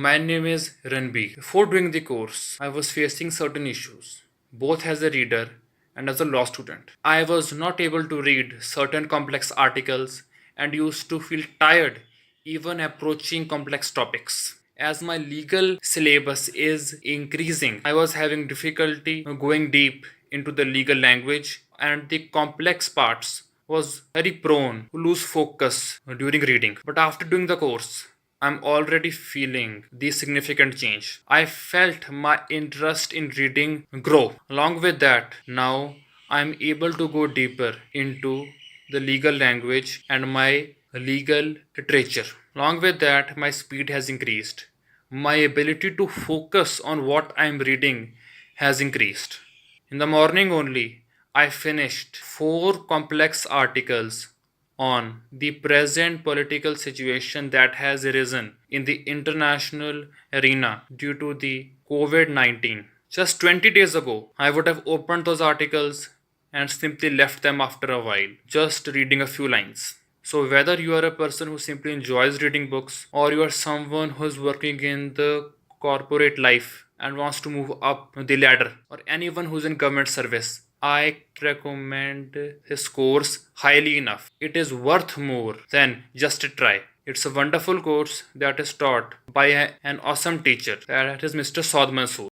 My name is Ranbir. Before doing the course, I was facing certain issues, both as a reader and as a law student. I was not able to read certain complex articles and used to feel tired even approaching complex topics. As my legal syllabus is increasing, I was having difficulty going deep into the legal language, and the complex parts was very prone to lose focus during reading. But after doing the course, I'm already feeling the significant change. I felt my interest in reading grow. Along with that, now I'm able to go deeper into the legal language and my legal literature. Along with that, my speed has increased. My ability to focus on what I'm reading has increased. In the morning only, I finished four complex articles on the present political situation that has arisen in the international arena due to the COVID 19. Just 20 days ago, I would have opened those articles and simply left them after a while, just reading a few lines. So, whether you are a person who simply enjoys reading books or you are someone who is working in the corporate life and wants to move up the ladder, or anyone who's in government service, I recommend his course highly enough. It is worth more than just a try. It's a wonderful course that is taught by an awesome teacher, that is Mr. Saud.